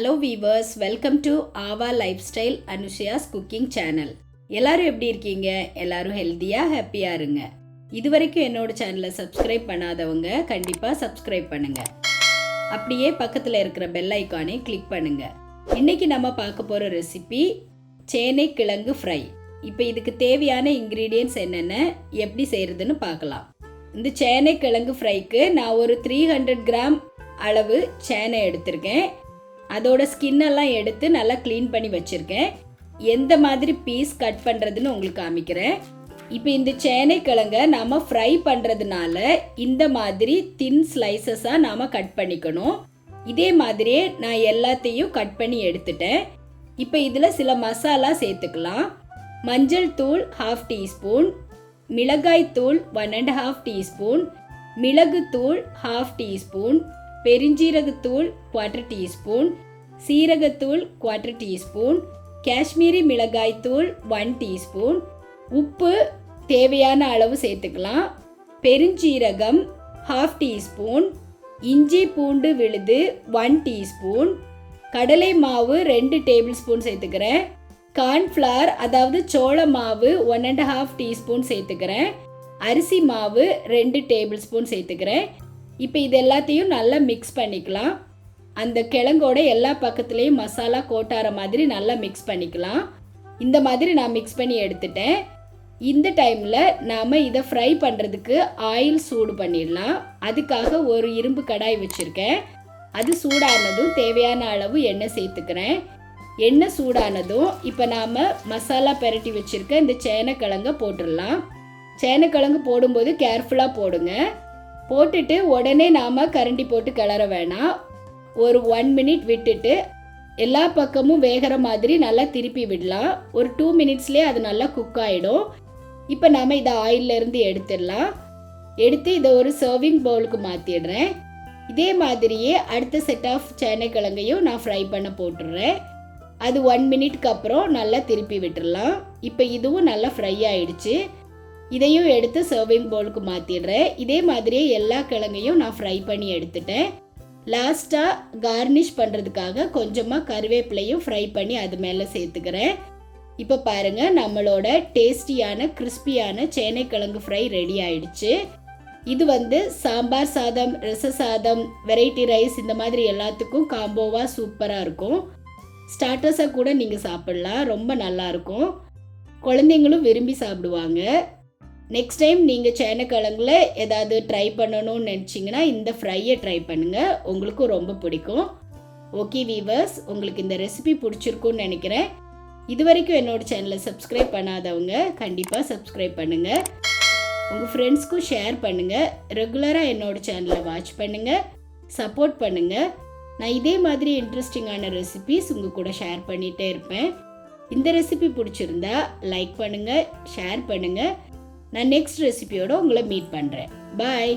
Hello viewers, welcome to AAVA Lifestyle Anushya's cooking channel. எல்லாரும் எப்படி இருக்கீங்க? எல்லாரும் ஹெல்தியா ஹாப்பியா இருங்க. இதுவரைக்கும் என்னோட சேனலை சப்ஸ்கிரைப் பண்ணாதவங்க கண்டிப்பா சப்ஸ்கிரைப் பண்ணுங்க. அப்படியே பக்கத்துல இருக்கிற பெல் ஐகானை கிளிக் பண்ணுங்க. இன்னைக்கு நம்ம பார்க்க போற ரெசிபி சேனை கிழங்கு ஃப்ரை. இப்போ இதுக்கு தேவையான இன்கிரீடியன்ட்ஸ் என்னென்ன எப்படி செய்யறதுன்னு பார்க்கலாம். இந்த சேனை கிழங்கு ஃப்ரைக்கு நான் ஒரு 300 கிராம் அளவு சேனை எடுத்திருக்கேன். அதோட ஸ்கின்னெல்லாம் எடுத்து நல்லா க்ளீன் பண்ணி வச்சுருக்கேன். எந்த மாதிரி பீஸ் கட் பண்ணுறதுன்னு உங்களுக்கு காமிக்கிறேன். இப்போ இந்த சேனை கிழங்கை நாம் ஃப்ரை பண்ணுறதுனால இந்த மாதிரி தின் ஸ்லைசஸாக நாம் கட் பண்ணிக்கணும். இதே மாதிரியே நான் எல்லாத்தையும் கட் பண்ணி எடுத்துட்டேன். இப்போ இதில் சில மசாலா சேர்த்துக்கலாம். மஞ்சள் தூள் 1/2 டீஸ்பூன், மிளகாய் தூள் 1.5 டீஸ்பூன், மிளகு தூள் 1/2 டீஸ்பூன், பெருஞ்சீரகத்தூள் 1/4 டீஸ்பூன், சீரகத்தூள் 1/4 டீஸ்பூன், காஷ்மீரி மிளகாய் தூள் 1 டீஸ்பூன், உப்பு தேவையான அளவு சேர்த்துக்கலாம், பெருஞ்சீரகம் 1/2 டீஸ்பூன், இஞ்சி பூண்டு விழுது 1 டீஸ்பூன், கடலை மாவு 2 டேபிள் ஸ்பூன் சேர்த்துக்கிறேன், கார்ன்ஃப்ளவர் அதாவது சோள மாவு 1.5 டீஸ்பூன் சேர்த்துக்கிறேன், அரிசி மாவு 2 டேபிள் ஸ்பூன் சேர்த்துக்கிறேன். இப்போ இது எல்லாத்தையும் நல்லா மிக்ஸ் பண்ணிக்கலாம். அந்த கிழங்கோட எல்லா பக்கத்துலேயும் மசாலா கோட்டார மாதிரி நல்லா மிக்ஸ் பண்ணிக்கலாம். இந்த மாதிரி நான் மிக்ஸ் பண்ணி எடுத்துட்டேன். இந்த டைமில் நாம் இதை ஃப்ரை பண்ணுறதுக்கு ஆயில் சூடு பண்ணிடலாம். அதுக்காக ஒரு இரும்பு கடாய் வச்சுருக்கேன். அது சூடானதும் தேவையான அளவு எண்ணெய் சேர்த்துக்கிறேன். எண்ணெய் சூடானதும் இப்போ நாம் மசாலா பெரட்டி வச்சுருக்க இந்த சேனைக்கிழங்கை போட்டுடலாம். சேனைக்கிழங்கு போடும்போது கேர்ஃபுல்லாக போடுங்க. போட்டுட்டு உடனே நாம் கரண்டி போட்டு கிளற வேணாம். ஒரு 1 மினிட் விட்டுட்டு எல்லா பக்கமும் வேகிற மாதிரி நல்லா திருப்பி விடலாம். ஒரு 2 மினிட்ஸ்லேயே அது நல்லா குக் ஆகிடும். இப்போ நாம் இதை ஆயிலிருந்து எடுத்துடலாம். எடுத்து இதை ஒரு சர்விங் பவுலுக்கு மாற்றிடுறேன். இதே மாதிரியே அடுத்த செட் ஆஃப் சேனைக்கிழங்கையும் நான் ஃப்ரை பண்ண போட்டுடுறேன். அது 1 மினிட்க்கு அப்புறம் நல்லா திருப்பி விட்டுடலாம். இப்போ இதுவும் நல்லா ஃப்ரை ஆகிடுச்சு. இதையும் எடுத்து சர்விங் பவுலுக்கு மாற்றிடுறேன். இதே மாதிரியே எல்லா கிழங்கையும் நான் ஃப்ரை பண்ணி எடுத்துட்டேன். லாஸ்ட்டாக கார்னிஷ் பண்ணுறதுக்காக கொஞ்சமாக கருவேப்பிலையும் ஃப்ரை பண்ணி அது மேலே சேர்த்துக்கிறேன். இப்போ பாருங்கள், நம்மளோட டேஸ்டியான கிறிஸ்பியான சேனைக்கிழங்கு ஃப்ரை ரெடி ஆயிடுச்சு. இது சாம்பார் சாதம், ரச சாதம், வெரைட்டி ரைஸ் இந்த மாதிரி எல்லாத்துக்கும் காம்போவாக சூப்பராக இருக்கும். ஸ்டார்டர்ஸாக கூட நீங்கள் சாப்பிட்லாம். ரொம்ப நல்லாயிருக்கும். குழந்தைங்களும் விரும்பி சாப்பிடுவாங்க. நெக்ஸ்ட் டைம் நீங்கள் சேனைக்கிழங்குல ஏதாவது ட்ரை பண்ணணும்னு நினச்சிங்கன்னா இந்த ஃப்ரையை ட்ரை பண்ணுங்கள். உங்களுக்கும் ரொம்ப பிடிக்கும். ஓகே வீவர்ஸ், உங்களுக்கு இந்த ரெசிபி பிடிச்சிருக்குன்னு நினைக்கிறேன். இது வரைக்கும் என்னோட சேனலை சப்ஸ்கிரைப் பண்ணாதவங்க கண்டிப்பாக சப்ஸ்கிரைப் பண்ணுங்கள். உங்கள் ஃப்ரெண்ட்ஸ்க்கும் ஷேர் பண்ணுங்கள். ரெகுலராக என்னோட சேனலை வாட்ச் பண்ணுங்கள், சப்போர்ட் பண்ணுங்கள். நான் இதே மாதிரி இன்ட்ரெஸ்டிங்கான ரெசிபிஸ் உங்கள் கூட ஷேர் பண்ணிகிட்டே இருப்பேன். இந்த ரெசிபி பிடிச்சிருந்தா லைக் பண்ணுங்கள், ஷேர் பண்ணுங்கள். நான் நெக்ஸ்ட் ரெசிபியோட உங்களை மீட் பண்ணுறேன். பாய்.